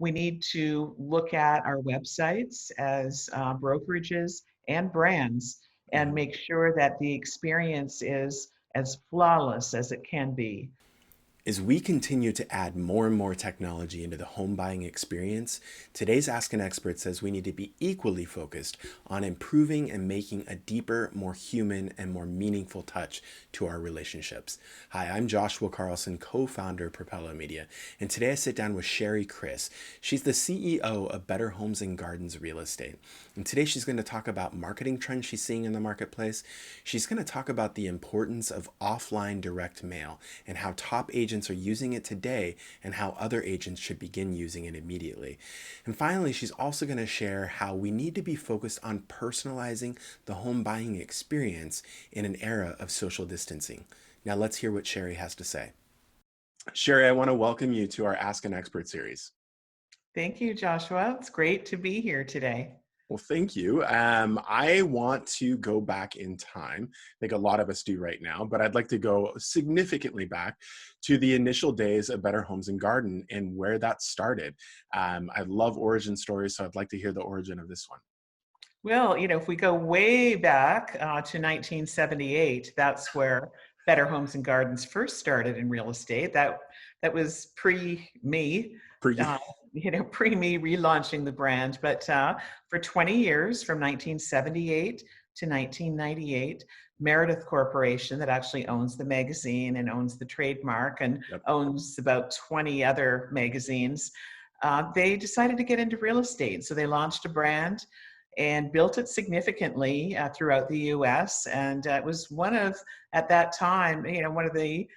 we need to look at our websites as brokerages and brands and Mhm. make sure that the experience is as flawless as it can be. As we continue to add more and more technology into the home buying experience, today's Ask an Expert says we need to be equally focused on improving and making a deeper, more human, and more meaningful touch to our relationships. Hi, I'm Joshua Carlson, co-founder of Propelo Media, and today I sit down with Sherry Chris. She's the CEO of Better Homes and Gardens Real Estate. And today she's going to talk about marketing trends she's seeing in the marketplace. She's going to talk about the importance of offline direct mail and how top agents are using it today and how other agents should begin using it immediately. And finally, she's also going to share how we need to be focused on personalizing the home buying experience in an era of social distancing. Now let's hear what Sherry has to say. Sherry, I want to welcome you to our Ask an Expert series. Thank you, Joshua. It's great to be here today. Well, thank you. I want to go back in time. I think a lot of us do right now, but I'd like to go significantly back to the initial days of Better Homes and Garden and where that started. I love origin stories, so I'd like to hear the origin of this one. Well, if we go way back to 1978, that's where Better Homes and Gardens first started in real estate. That was pre me, Pre- uh, pre me relaunching the brand. But for 20 years, from 1978 to 1998, Meredith Corporation, that actually owns the magazine and owns the trademark and Yep. owns about 20 other magazines, they decided to get into real estate. So they launched a brand and built it significantly throughout the U.S. And it was at that time, one of the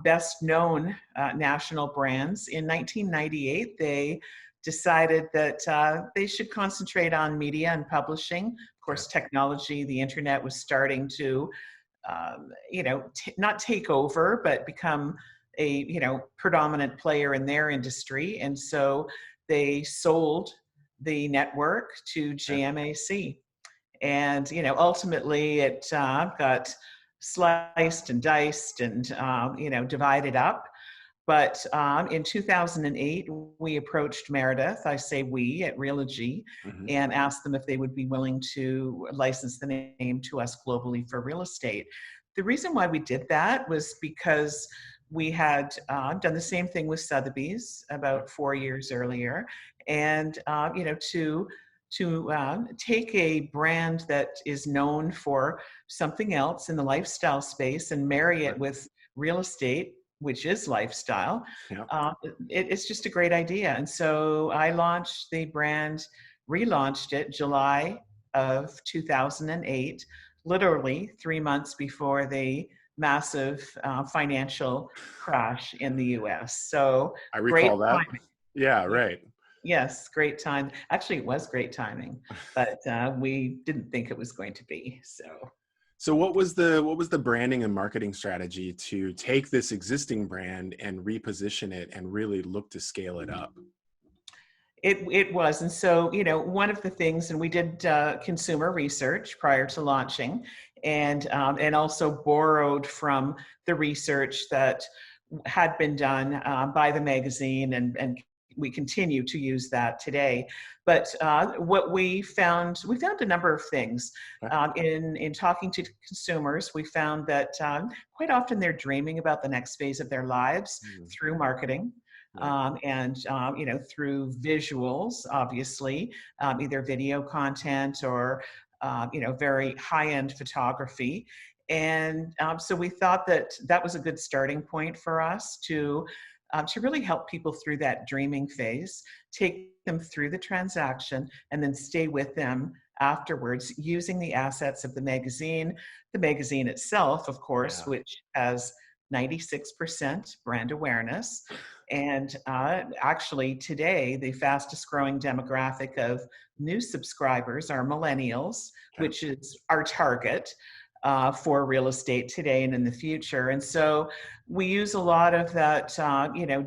best known national brands. In 1998, they decided that they should concentrate on media and publishing. Of Okay. course, technology, the internet was starting to, not take over, but become a, predominant player in their industry. And so they sold the network to Okay. GMAC. And, ultimately it got sliced and diced and, divided up. But in 2008, we approached Meredith, I say we at Realogy, Mhm. and asked them if they would be willing to license the name to us globally for real estate. The reason why we did that was because we had done the same thing with Sotheby's Okay. about 4 years earlier. And, to take a brand that is known for something else in the lifestyle space and marry it Okay. with real estate, which is lifestyle, Yeah. it's just a great idea. And so I launched the brand, relaunched it July of 2008, literally 3 months before the massive financial crash in the US. So I great recall that. timing. Yeah, Yeah. right. Yes, great time. Actually, it was great timing, but we didn't think it was going to be. So So what was the branding and marketing strategy to take this existing brand and reposition it and really look to scale it up? it was. And so, one of the things, and we did consumer research prior to launching, and also borrowed from the research that had been done by the magazine, and we continue to use that today. But what we found a number of things Okay. in talking to consumers. We found that quite often they're dreaming about the next phase of their lives Mhm. through marketing. Right. And through visuals, obviously, either video content or very high-end photography. And so we thought that that was a good starting point for us to really help people through that dreaming phase, take them through the transaction, and then stay with them afterwards using the assets of the magazine itself, of course, Yeah. which has 96% brand awareness. And actually, today, the fastest growing demographic of new subscribers are millennials, Okay. which is our target for real estate today and in the future. And so we use a lot of that,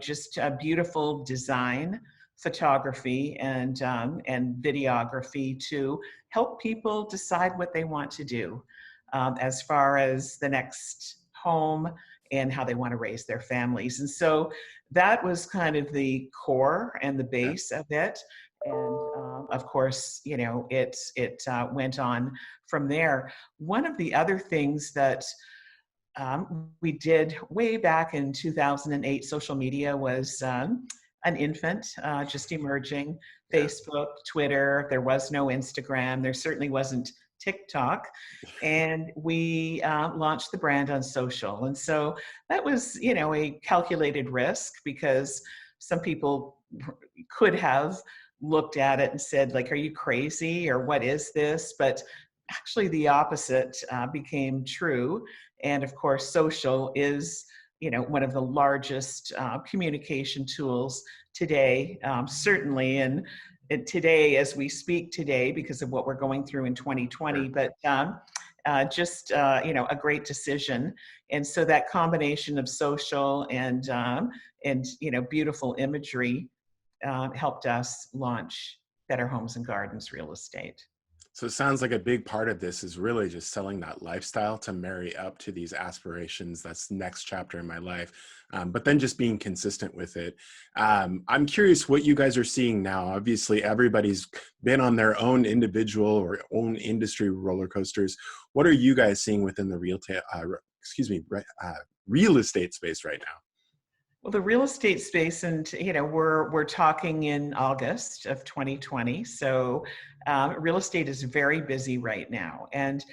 just beautiful design, photography, and videography to help people decide what they want to do as far as the next home and how they want to raise their families. And so that was kind of the core and the base of it. And of course, it went on from there. One of the other things that we did way back in 2008, social media was an infant, just emerging. Yeah. Facebook, Twitter, there was no Instagram, there certainly wasn't TikTok. And we launched the brand on social. And so that was, a calculated risk because some people could have looked at it and said, like, are you crazy or what is this? But actually the opposite became true. And of course, social is, one of the largest communication tools today, certainly today as we speak today because of what we're going through in 2020. Sure. But just a great decision. And so that combination of social and beautiful imagery helped us launch Better Homes and Gardens Real Estate. So it sounds like a big part of this is really just selling that lifestyle to marry up to these aspirations. That's the next chapter in my life. But then just being consistent with it. I'm curious what you guys are seeing now. Obviously, everybody's been on their own individual or own industry roller coasters. What are you guys seeing within the real estate space right now? Well, the real estate space, and we're talking in August of 2020. So, real estate is very busy right now, and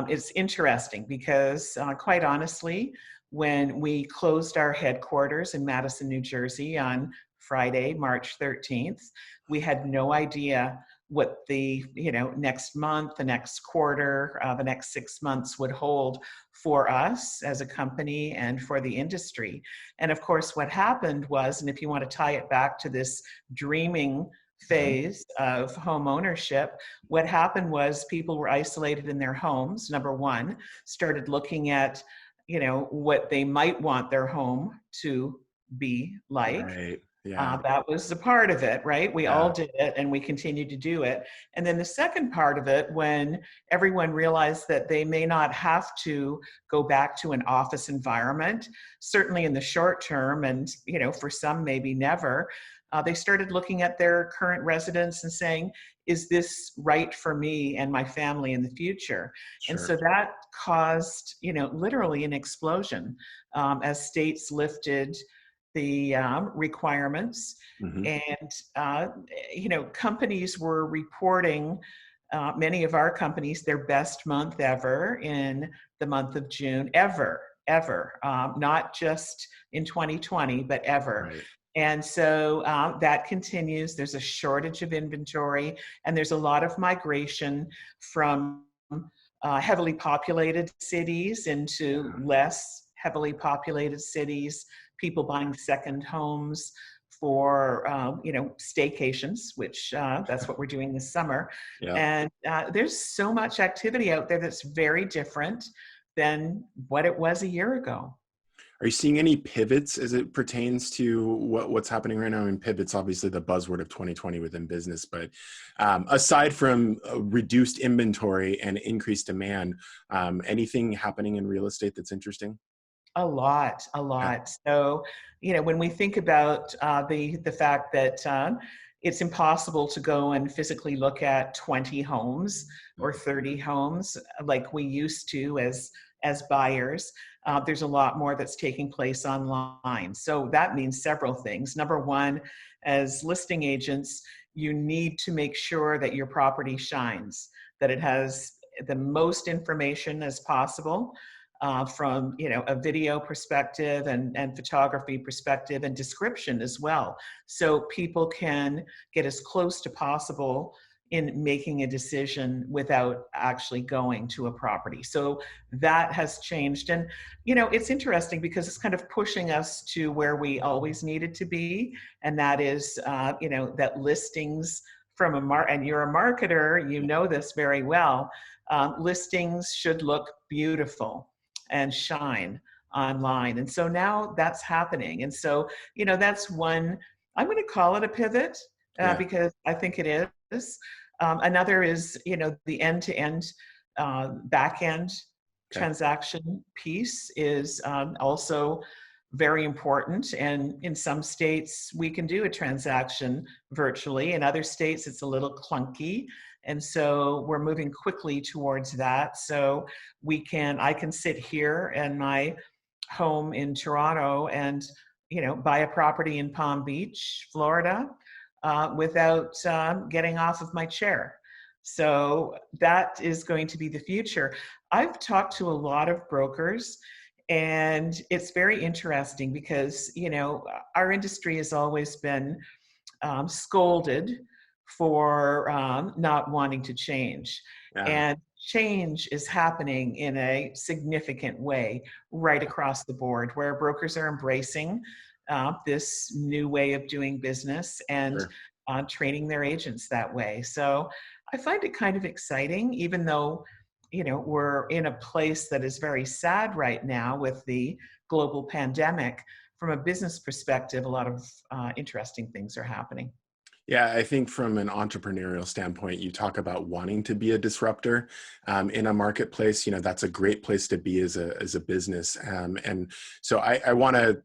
it's interesting because, quite honestly, when we closed our headquarters in Madison, New Jersey, on Friday, March 13th, we had no idea what the next month, the next quarter, the next 6 months would hold for us as a company and for the industry. And of course, what happened was, and if you want to tie it back to this dreaming Mhm. phase of home ownership, what happened was people were isolated in their homes, number one, started looking at, what they might want their home to be like. Right. Yeah. That was a part of it, right? We all Yeah. did it and we continue to do it. And then the second part of it, when everyone realized that they may not have to go back to an office environment, certainly in the short term, and for some maybe never, they started looking at their current residence and saying, is this right for me and my family in the future? And Sure. so that caused, literally an explosion as states lifted the requirements. Hmm. And, companies were reporting, many of our companies, their best month ever in the month of June, ever, not just in 2020, but ever. Right. And so that continues. There's a shortage of inventory, and there's a lot of migration from heavily populated cities into Yeah. less heavily populated cities, people buying second homes for staycations, which that's what we're doing this summer. Yeah. And there's so much activity out there that's very different than what it was a year ago. Are you seeing any pivots as it pertains to what's happening right now? I mean, pivots obviously the buzzword of 2020 within business, but aside from reduced inventory and increased demand, anything happening in real estate that's interesting? A lot, a Yeah. lot. So, when we think about the fact that it's impossible to go and physically look at 20 homes or 30 homes like we used to as buyers, there's a lot more that's taking place online. So that means several things. Number one, as listing agents, you need to make sure that your property shines, that it has the most information as possible from a video perspective and photography perspective and description as well, so people can get as close to possible in making a decision without actually going to a property. So that has changed. And it's interesting because it's kind of pushing us to where we always needed to be, and that is that listings from and you're a marketer, you know this very well. Listings should look beautiful and shine online. And so now that's happening. And so, that's one, I'm going to call it a pivot Yeah. because I think it is. Another is, the end-to-end back-end Okay. transaction piece is also very important. And in some states, we can do a transaction virtually. In other states, it's a little clunky. And so we're moving quickly towards that. So I can sit here in my home in Toronto and, buy a property in Palm Beach, Florida, without getting off of my chair. So that is going to be the future. I've talked to a lot of brokers, and it's very interesting because, our industry has always been scolded for not wanting to change. Yeah. And change is happening in a significant way right across the board, where brokers are embracing this new way of doing business and Sure. training their agents that way. So I find it kind of exciting, even though, we're in a place that is very sad right now with the global pandemic. From a business perspective, a lot of interesting things are happening. Yeah, I think from an entrepreneurial standpoint, you talk about wanting to be a disruptor in a marketplace. That's a great place to be as a business. And so I want to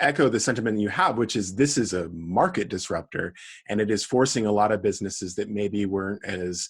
echo the sentiment you have, which is this is a market disruptor, and it is forcing a lot of businesses that maybe weren't as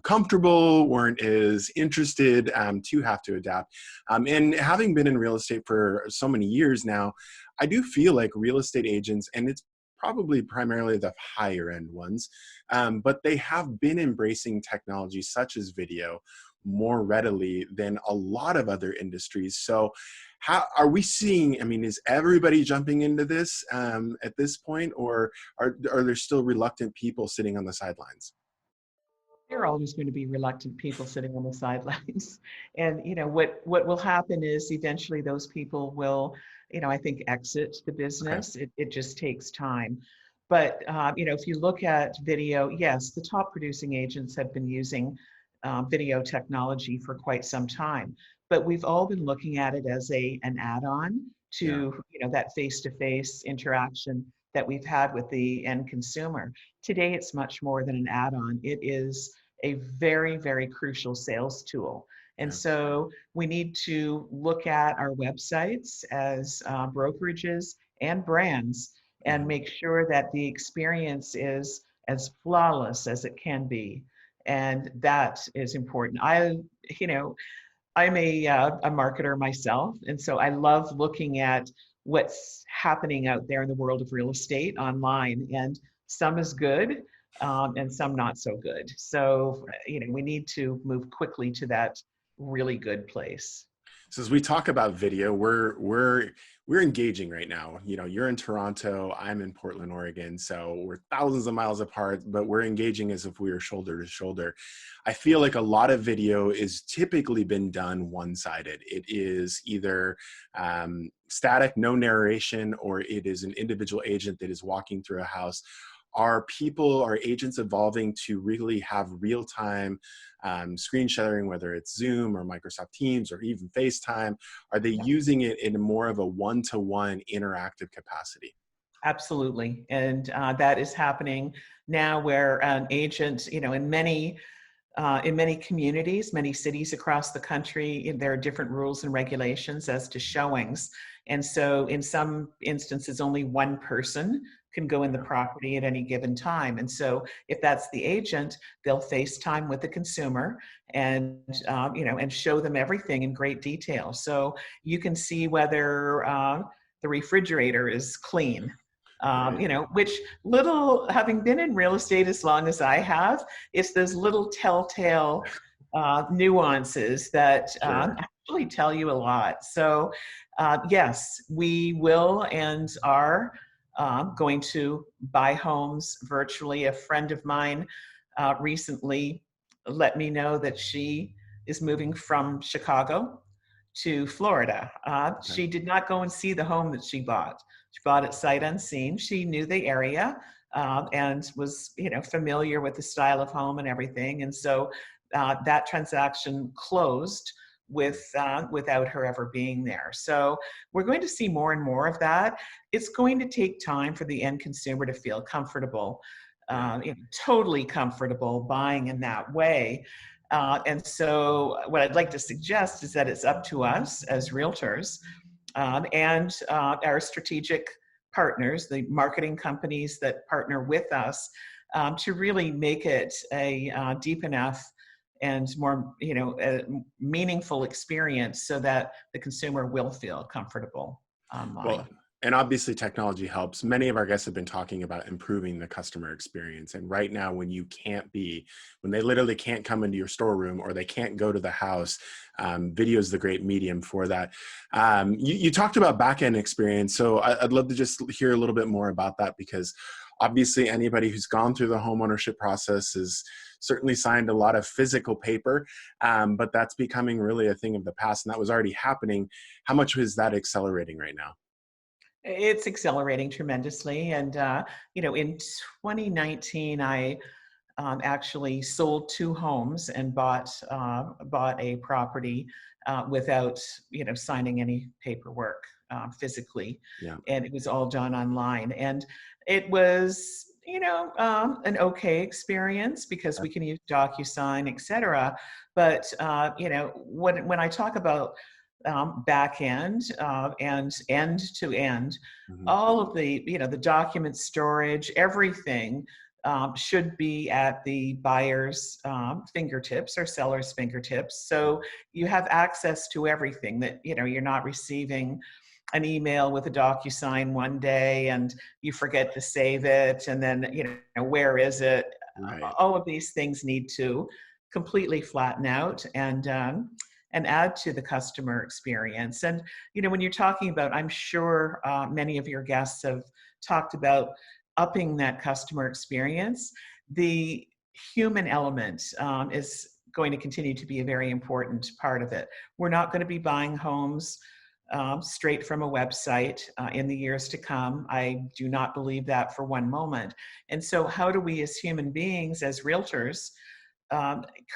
comfortable, weren't as interested to have to adapt. And having been in real estate for so many years now, I do feel like real estate agents, and it's probably primarily the higher end ones, but they have been embracing technology such as video more readily than a lot of other industries. So how are we seeing, I mean, is everybody jumping into this at this point, or are there still reluctant people sitting on the sidelines? There are always going to be reluctant people sitting on the sidelines. And what will happen is eventually those people will, I think, exit the Okay. business. It just takes time. But if you look at video, yes, the top producing agents have been using video technology for quite some time. But we've all been looking at it as an add-on Yeah. to, that face-to-face interaction that we've had with the end consumer. Today, it's much more than an add-on. It is a very, very crucial sales tool. And Yeah. so we need to look at our websites as brokerages and brands and Mhm. make sure that the experience is as flawless as it can be. And that is important. You know, I'm a marketer myself, and so I love looking at what's happening out there in the world of real estate online, and some is good, and some not so good. So, we need to move quickly to that really good place. So as we talk about video, we're engaging right now. You're in Toronto, I'm in Portland, Oregon, so we're thousands of miles apart, but we're engaging as if we were shoulder to shoulder. I feel like a lot of video is typically been done one-sided. It is either static, no narration, or it is an individual agent that is walking through a house. Are agents evolving to really have real-time screen sharing, whether it's Zoom or Microsoft Teams or even FaceTime? Are they Yeah, using it in more of a one-to-one interactive capacity? absolutely. And that is happening now where an agent, in many communities, many cities across the country, there are different rules and regulations as to showings. And so in some instances, only one person can go in the Yeah. property at any given time. And so if that's the agent, they'll FaceTime with the consumer and, and show them everything in great detail. So you can see whether the refrigerator is clean. Right. Which little, having been in real estate as long as I have, it's those little telltale nuances that Sure. actually tell you a lot. So, yes, we will and are going to buy homes virtually. A friend of mine recently let me know that she is moving from Chicago to Florida. Okay. She did not go and see the home that she bought. She bought it sight unseen. She knew the area and was, familiar with the style of home and everything. And so that transaction closed without her ever being there. So we're going to see more and more of that. It's going to take time for the end consumer to feel comfortable, Yeah. totally comfortable buying in that way. And so what I'd like to suggest is that it's up to us as realtors and our strategic partners, the marketing companies that partner with us, to really make it a deep enough and more, meaningful experience so that the consumer will feel comfortable online. Well, and obviously technology helps. Many of our guests have been talking about improving the customer experience. And right now, when they literally can't come into your storeroom or they can't go to the house, video is the great medium for that. You talked about backend experience. So I'd love to just hear a little bit more about that, because obviously anybody who's gone through the homeownership process has certainly signed a lot of physical paper, but that's becoming really a thing of the past, and that was already happening. How much is that accelerating right now? It's accelerating tremendously. And, in 2019, I actually sold two homes and bought a property without signing any paperwork physically, Yeah. and it was all done online. And it was an okay experience because we can use DocuSign, etc. But when I talk about back end and end to end, Mhm. all of the document storage, everything should be at the buyer's fingertips or seller's fingertips. So you have access to everything, that you're not receiving an email with a DocuSign one day and you forget to save it, and then where is it? Right. All of these things need to completely flatten out and add to the customer experience. And when you're talking about, I'm sure many of your guests have talked about upping that customer experience. The human element is going to continue to be a very important part of it. We're not going to be buying homes straight from a website in the years to come. I do not believe that for one moment. And so, how do we as human beings, as realtors,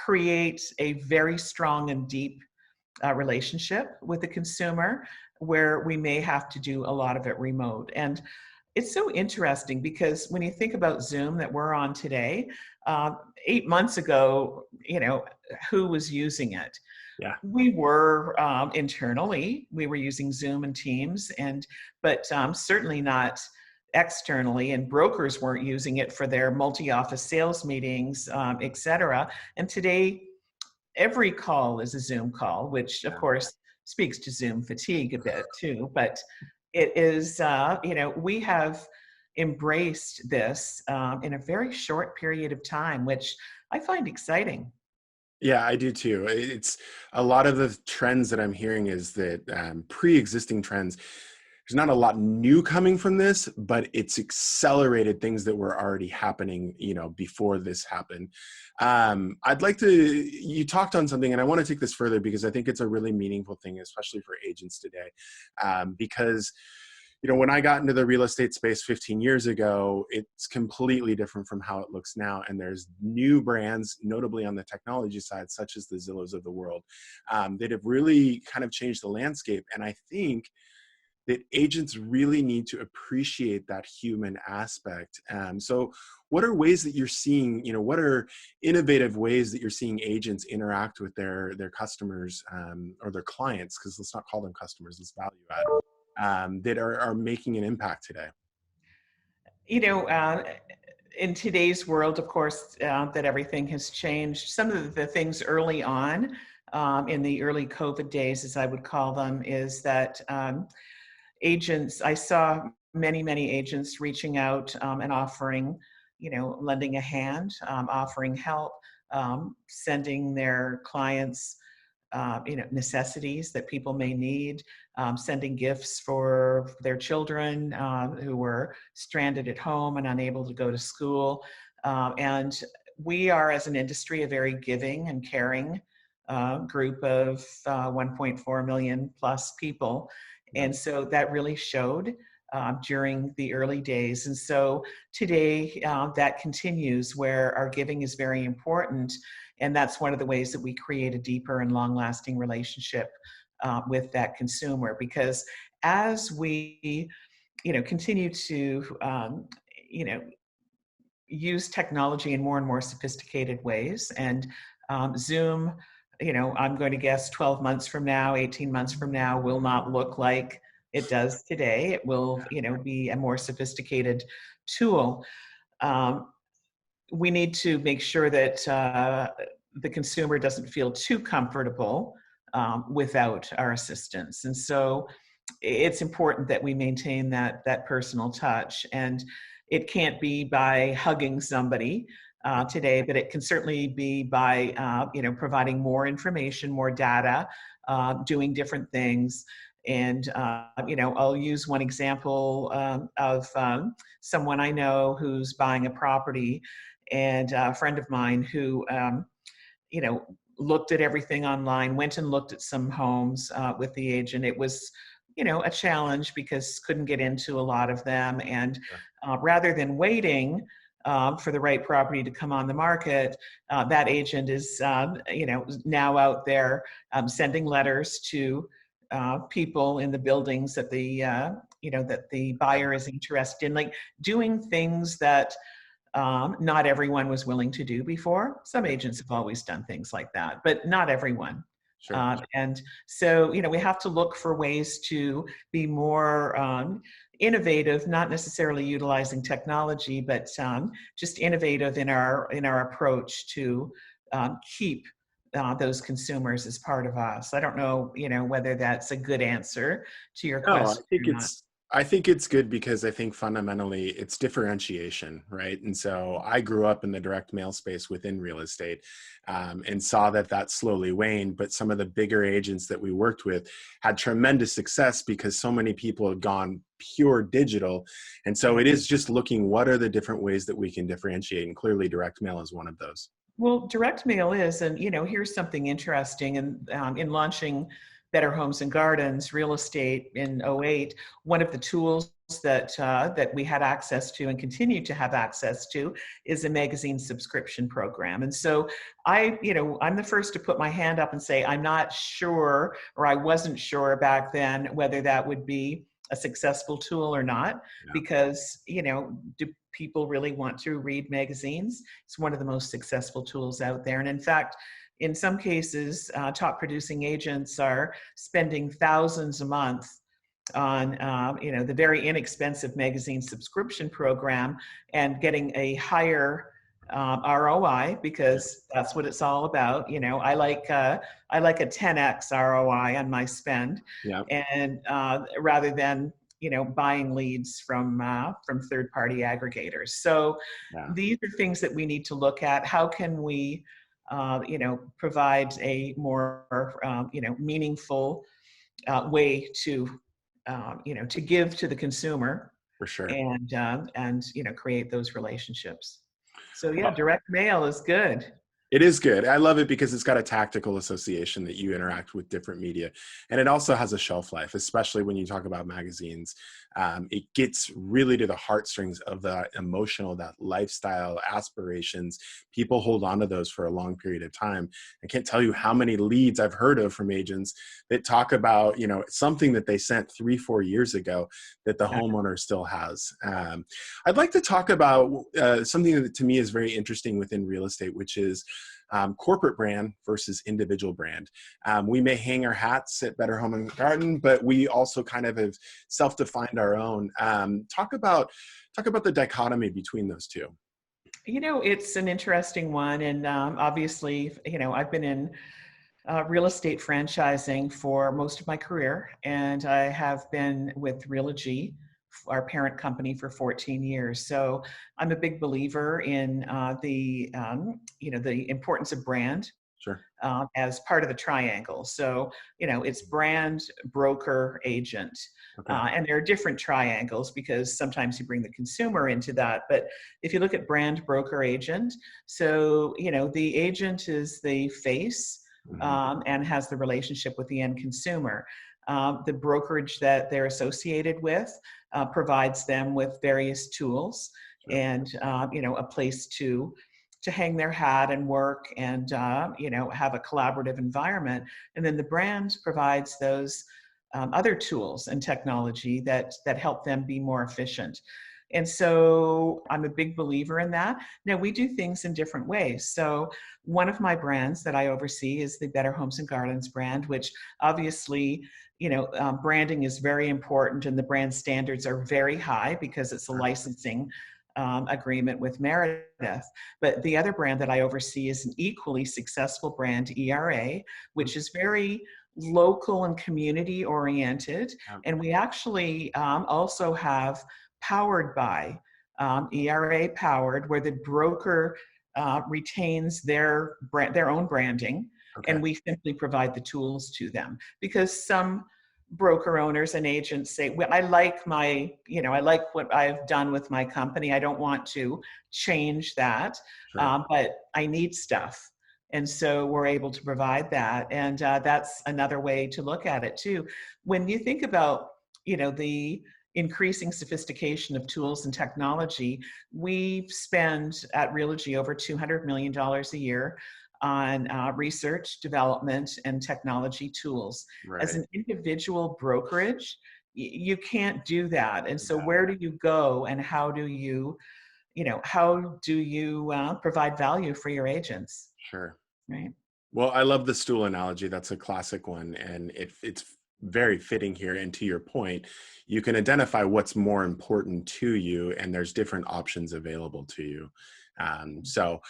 create a very strong and deep relationship with the consumer, where we may have to do a lot of it remote? And it's so interesting because when you think about Zoom that we're on today, 8 months ago, who was using it? Yeah. We were internally, we were using Zoom and Teams, but certainly not externally. And brokers weren't using it for their multi-office sales meetings, et cetera. And today, every call is a Zoom call, which of Yeah. course speaks to Zoom fatigue a bit too. But it is, we have embraced this in a very short period of time, which I find exciting. Yeah, I do too. It's a lot of the trends that I'm hearing is that pre-existing trends. There's not a lot new coming from this, but it's accelerated things that were already happening, before this happened. I'd like to. You talked on something, and I want to take this further because I think it's a really meaningful thing, especially for agents today, because when I got into the real estate space 15 years ago, it's completely different from how it looks now. And there's new brands, notably on the technology side, such as the Zillows of the world, that have really kind of changed the landscape. And I think that agents really need to appreciate that human aspect. So what are ways that you're seeing, what are innovative ways that you're seeing agents interact with their customers, or their clients, because let's not call them customers, let's value add, that are making an impact today? you know, uh, in today's world, of course, that everything has changed. Some of the things early on, in the early COVID days, as I would call them, is that I saw many, many agents reaching out and offering, lending a hand, offering help, sending their clients necessities that people may need, sending gifts for their children who were stranded at home and unable to go to school. And we are, as an industry, a very giving and caring group of 1.4 million plus people. Yep. And so that really showed during the early days. And so today, that continues, where our giving is very important. And that's one of the ways that we create a deeper and long lasting relationship with that consumer. Because as we, continue to, you know, use technology in more and more sophisticated ways, and Zoom, I'm going to guess 12 months from now, 18 months from now, will not look like it does today. It will, be a more sophisticated tool. Um, we need to make sure that the consumer doesn't feel too comfortable without our assistance. And so it's important that we maintain that personal touch. And it can't be by hugging somebody today, but it can certainly be by providing more information, more data, doing different things. And I'll use one example of someone I know who's buying a property, and a friend of mine who you know, looked at everything online, went and looked at some homes with the agent. It was, a challenge because couldn't get into a lot of them. And Sure. rather than waiting for the right property to come on the market, that agent is, now out there sending letters to people in the buildings that that the buyer is interested in, like doing things that not everyone was willing to do before. Some Yeah. agents have always done things like that, but not everyone. Sure. And so, we have to look for ways to be more innovative, not necessarily utilizing technology, but just innovative in our approach to keep those consumers as part of us. I don't know, whether that's a good answer to your No, question or not. I think it's good because I think fundamentally it's differentiation, right? And so I grew up in the direct mail space within real estate, and saw that slowly waned. But some of the bigger agents that we worked with had tremendous success because so many people had gone pure digital. And so Yeah. it is just looking what are the different ways that we can differentiate, and clearly direct mail is one of those. Well, direct mail is, and here's something interesting. And in launching Better Homes and Gardens Real Estate in '08, one of the tools that we had access to and continue to have access to is a magazine subscription program. And so I'm the first to put my hand up and say I'm not sure, or I wasn't sure back then whether that would be a successful tool or not, Yeah, because do people really want to read magazines? It's one of the most successful tools out there. And in fact, in some cases, top producing agents are spending thousands a month on the very inexpensive magazine subscription program and getting a higher ROI, yeah, because that's what it's all about. I like a 10x ROI on my spend, yeah, and rather than buying leads from third party aggregators. So yeah, these are things that we need to look at. How can we provide a more meaningful way to to give to the consumer, for sure. and create those relationships. So yeah, direct mail is good. It is good. I love it because it's got a tactical association that you interact with different media. And it also has a shelf life, especially when you talk about magazines. It gets really to the heartstrings of that emotional, that lifestyle aspirations. People hold on to those for a long period of time. I can't tell you how many leads I've heard of from agents that talk about, something that they sent 3-4 years ago that the Yeah. homeowner still has. I'd like to talk about something that to me is very interesting within real estate, which is corporate brand versus individual brand. We may hang our hats at Better Home and Garden, but we also kind of have self-defined our own. Talk about the dichotomy between those two. It's an interesting one. And obviously, I've been in real estate franchising for most of my career, and I have been with Realogy, our parent company, for 14 years. So I'm a big believer in the importance of brand Sure. as part of the triangle. So, it's brand, broker, agent. Okay. And there are different triangles because sometimes you bring the consumer into that. But if you look at brand, broker, agent, so, the agent is the face Hmm. and has the relationship with the end consumer. The brokerage that they're associated with provides them with various tools Sure. and, a place to hang their hat and work and have a collaborative environment. And then the brand provides those other tools and technology that help them be more efficient. And so I'm a big believer in that. Now, we do things in different ways. So, one of my brands that I oversee is the Better Homes and Gardens brand, which obviously, branding is very important and the brand standards are very high because it's a Sure. licensing agreement with Meredith. But the other brand that I oversee is an equally successful brand, ERA, Mm, which is very local and community oriented. yeah. And we actually also have Powered by, ERA Powered, where the broker retains their own branding, Okay. and we simply provide the tools to them. Because some broker owners and agents say, "Well, I like what I've done with my company. I don't want to change that, Sure. but I need stuff." And so we're able to provide that, and that's another way to look at it too. When you think about, the increasing sophistication of tools and technology, we spend at Realogy over $200 million a year on research, development, and technology tools. As Right. an individual brokerage, you can't do that. And so Yeah. where do you go and how do you provide value for your agents, Sure. right? Well, I love the stool analogy. That's a classic one, and it's very fitting here. And to your point, you can identify what's more important to you, and there's different options available to you. So,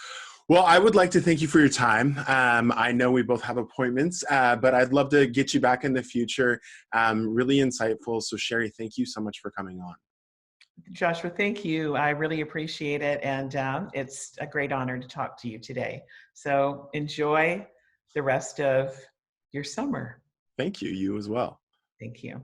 well, I would like to thank you for your time. I know we both have appointments, but I'd love to get you back in the future. Really insightful. So, Sherry, thank you so much for coming on. Joshua, thank you. I really appreciate it. And it's a great honor to talk to you today. So enjoy the rest of your summer. Thank you. You as well. Thank you.